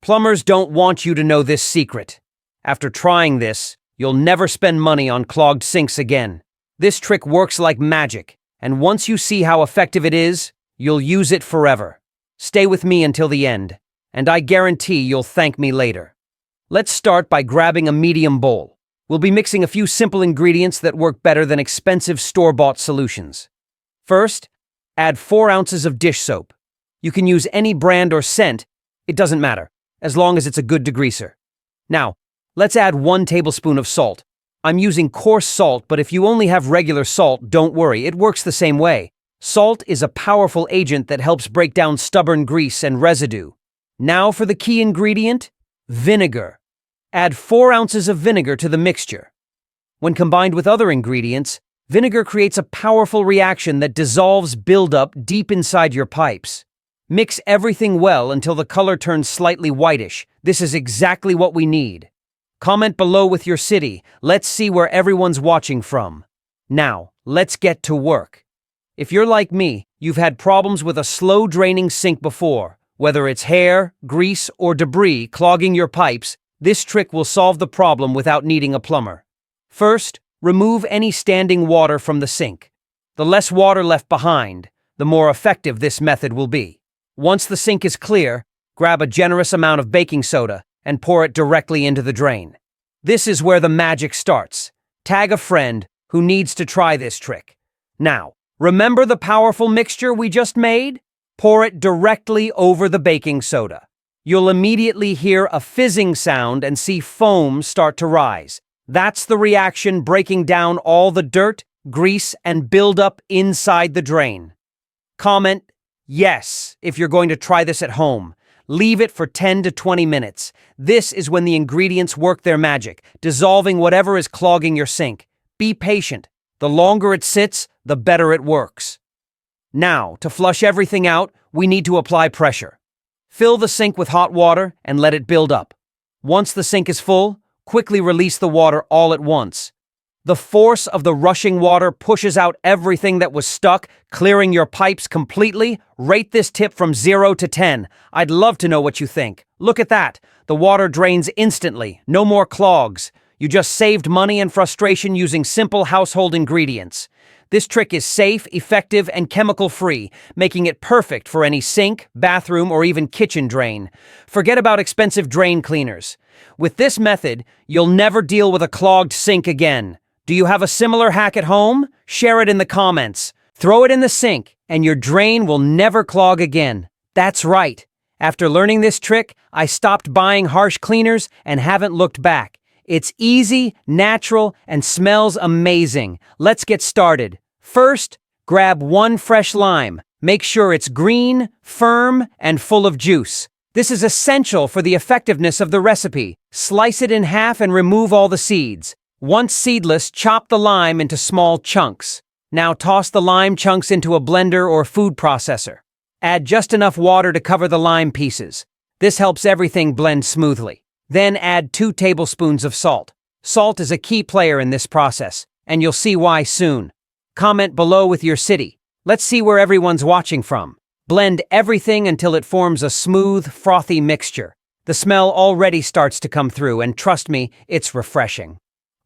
Plumbers don't want you to know this secret. After trying this, you'll never spend money on clogged sinks again. This trick works like magic, and once you see how effective it is, you'll use it forever. Stay with me until the end, and I guarantee you'll thank me later. Let's start by grabbing a medium bowl. We'll be mixing a few simple ingredients that work better than expensive store-bought solutions. First, add 4 ounces of dish soap. You can use any brand or scent, it doesn't matter, as long as it's a good degreaser. Now, let's add 1 tablespoon of salt. I'm using coarse salt, but if you only have regular salt, don't worry, it works the same way. Salt is a powerful agent that helps break down stubborn grease and residue. Now for the key ingredient, vinegar. Add 4 ounces of vinegar to the mixture. When combined with other ingredients, vinegar creates a powerful reaction that dissolves buildup deep inside your pipes. Mix everything well until the color turns slightly whitish. This is exactly what we need. Comment below with your city. Let's see where everyone's watching from. Now, let's get to work. If you're like me, you've had problems with a slow-draining sink before. Whether it's hair, grease, or debris clogging your pipes, this trick will solve the problem without needing a plumber. First, remove any standing water from the sink. The less water left behind, the more effective this method will be. Once the sink is clear, grab a generous amount of baking soda and pour it directly into the drain. This is where the magic starts. Tag a friend who needs to try this trick. Now, remember the powerful mixture we just made? Pour it directly over the baking soda. You'll immediately hear a fizzing sound and see foam start to rise. That's the reaction breaking down all the dirt, grease, and buildup inside the drain. Comment yes if you're going to try this at home. Leave it for 10 to 20 minutes. This is when the ingredients work their magic, dissolving whatever is clogging your sink. Be patient. The longer it sits, the better it works. Now, to flush everything out, we need to apply pressure. Fill the sink with hot water and let it build up. Once the sink is full, quickly release the water all at once. The force of the rushing water pushes out everything that was stuck, clearing your pipes completely. Rate this tip from 0 to 10. I'd love to know what you think. Look at that. The water drains instantly. No more clogs. You just saved money and frustration using simple household ingredients. This trick is safe, effective, and chemical-free, making it perfect for any sink, bathroom, or even kitchen drain. Forget about expensive drain cleaners. With this method, you'll never deal with a clogged sink again. Do you have a similar hack at home? Share it in the comments. Throw it in the sink, and your drain will never clog again. That's right. After learning this trick, I stopped buying harsh cleaners and haven't looked back. It's easy, natural, and smells amazing. Let's get started. First, grab 1 fresh lime. Make sure it's green, firm, and full of juice. This is essential for the effectiveness of the recipe. Slice it in half and remove all the seeds. Once seedless, chop the lime into small chunks. Now toss the lime chunks into a blender or food processor. Add just enough water to cover the lime pieces. This helps everything blend smoothly. Then add 2 tablespoons of salt. Salt is a key player in this process, and you'll see why soon. Comment below with your city. Let's see where everyone's watching from. Blend everything until it forms a smooth, frothy mixture. The smell already starts to come through, and trust me, it's refreshing.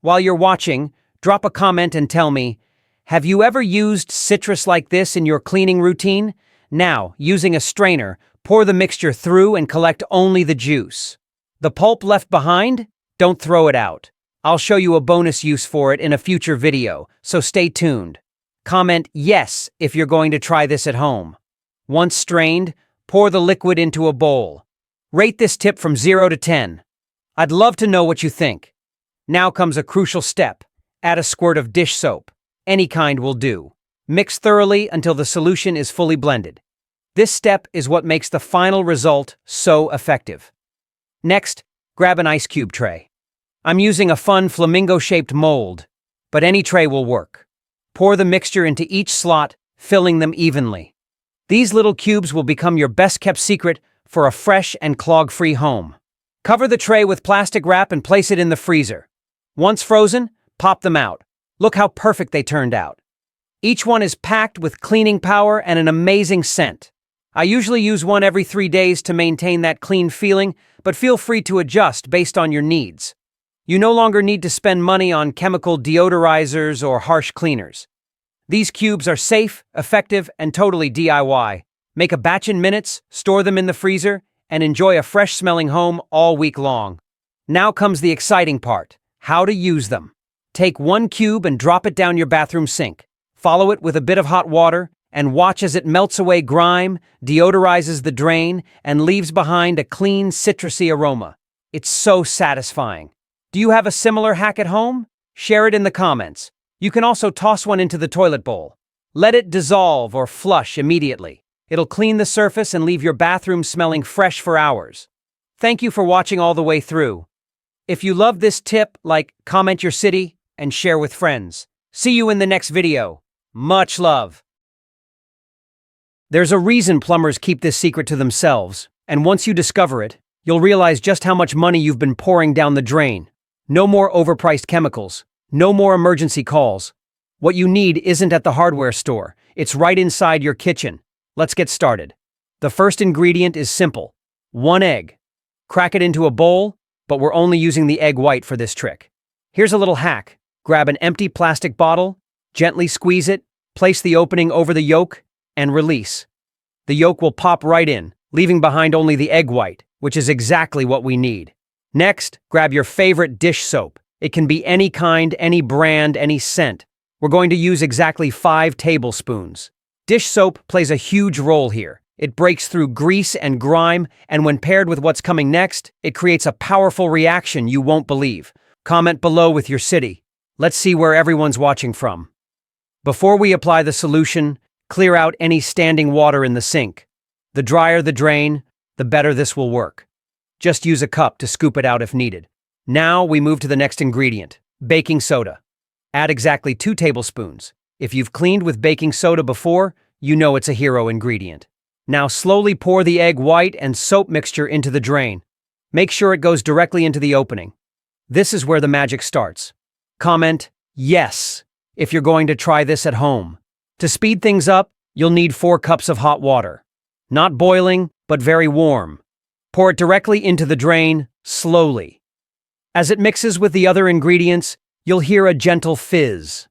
While you're watching, drop a comment and tell me, have you ever used citrus like this in your cleaning routine? Now, using a strainer, pour the mixture through and collect only the juice. The pulp left behind? Don't throw it out. I'll show you a bonus use for it in a future video, so stay tuned. Comment yes if you're going to try this at home. Once strained, pour the liquid into a bowl. Rate this tip from 0 to 10. I'd love to know what you think. Now comes a crucial step. Add a squirt of dish soap. Any kind will do. Mix thoroughly until the solution is fully blended. This step is what makes the final result so effective. Next, grab an ice cube tray. I'm using a fun flamingo-shaped mold, but any tray will work. Pour the mixture into each slot, filling them evenly. These little cubes will become your best-kept secret for a fresh and clog-free home. Cover the tray with plastic wrap and place it in the freezer. Once frozen, pop them out. Look how perfect they turned out. Each one is packed with cleaning power and an amazing scent. I usually use one every 3 days to maintain that clean feeling, but feel free to adjust based on your needs. You no longer need to spend money on chemical deodorizers or harsh cleaners. These cubes are safe, effective, and totally DIY. Make a batch in minutes, store them in the freezer, and enjoy a fresh-smelling home all week long. Now comes the exciting part: how to use them. Take 1 cube and drop it down your bathroom sink. Follow it with a bit of hot water, and watch as it melts away grime, deodorizes the drain, and leaves behind a clean, citrusy aroma. It's so satisfying. Do you have a similar hack at home? Share it in the comments. You can also toss one into the toilet bowl. Let it dissolve or flush immediately. It'll clean the surface and leave your bathroom smelling fresh for hours. Thank you for watching all the way through. If you love this tip, comment your city, and share with friends. See you in the next video. Much love. There's a reason plumbers keep this secret to themselves, and once you discover it, you'll realize just how much money you've been pouring down the drain. No more overpriced chemicals. No more emergency calls. What you need isn't at the hardware store. It's right inside your kitchen. Let's get started. The first ingredient is simple: 1 egg. Crack it into a bowl, but we're only using the egg white for this trick. Here's a little hack. Grab an empty plastic bottle, gently squeeze it, place the opening over the yolk, and release. The yolk will pop right in, leaving behind only the egg white, which is exactly what we need. Next, grab your favorite dish soap. It can be any kind, any brand, any scent. We're going to use exactly 5 tablespoons. Dish soap plays a huge role here. It breaks through grease and grime, and when paired with what's coming next, it creates a powerful reaction you won't believe. Comment below with your city. Let's see where everyone's watching from. Before we apply the solution, clear out any standing water in the sink. The drier the drain, the better this will work. Just use a cup to scoop it out if needed. Now we move to the next ingredient: baking soda. Add exactly 2 tablespoons. If you've cleaned with baking soda before, you know it's a hero ingredient. Now slowly pour the egg white and soap mixture into the drain. Make sure it goes directly into the opening. This is where the magic starts. Comment yes if you're going to try this at home. To speed things up, you'll need 4 cups of hot water. Not boiling, but very warm. Pour it directly into the drain, slowly. As it mixes with the other ingredients, you'll hear a gentle fizz.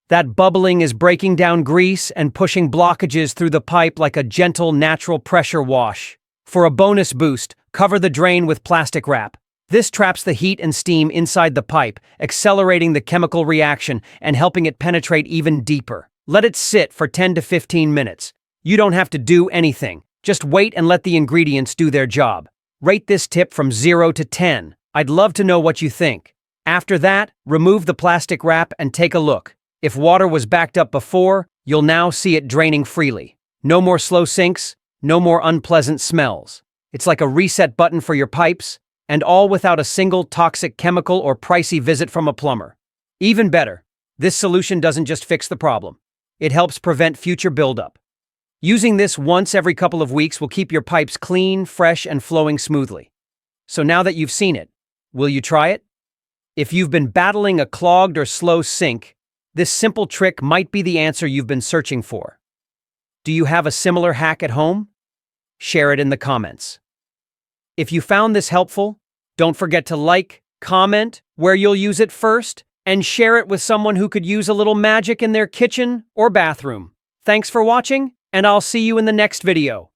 That bubbling is breaking down grease and pushing blockages through the pipe like a gentle, natural pressure wash. For a bonus boost, cover the drain with plastic wrap. This traps the heat and steam inside the pipe, accelerating the chemical reaction and helping it penetrate even deeper. Let it sit for 10 to 15 minutes. You don't have to do anything. Just wait and let the ingredients do their job. Rate this tip from 0 to 10. I'd love to know what you think. After that, remove the plastic wrap and take a look. If water was backed up before, you'll now see it draining freely. No more slow sinks, no more unpleasant smells. It's like a reset button for your pipes, and all without a single toxic chemical or pricey visit from a plumber. Even better, this solution doesn't just fix the problem. It helps prevent future buildup. Using this once every couple of weeks will keep your pipes clean, fresh, and flowing smoothly. So now that you've seen it, will you try it? If you've been battling a clogged or slow sink, this simple trick might be the answer you've been searching for. Do you have a similar hack at home? Share it in the comments. If you found this helpful, don't forget to like, comment where you'll use it first, and share it with someone who could use a little magic in their kitchen or bathroom. Thanks for watching, and I'll see you in the next video.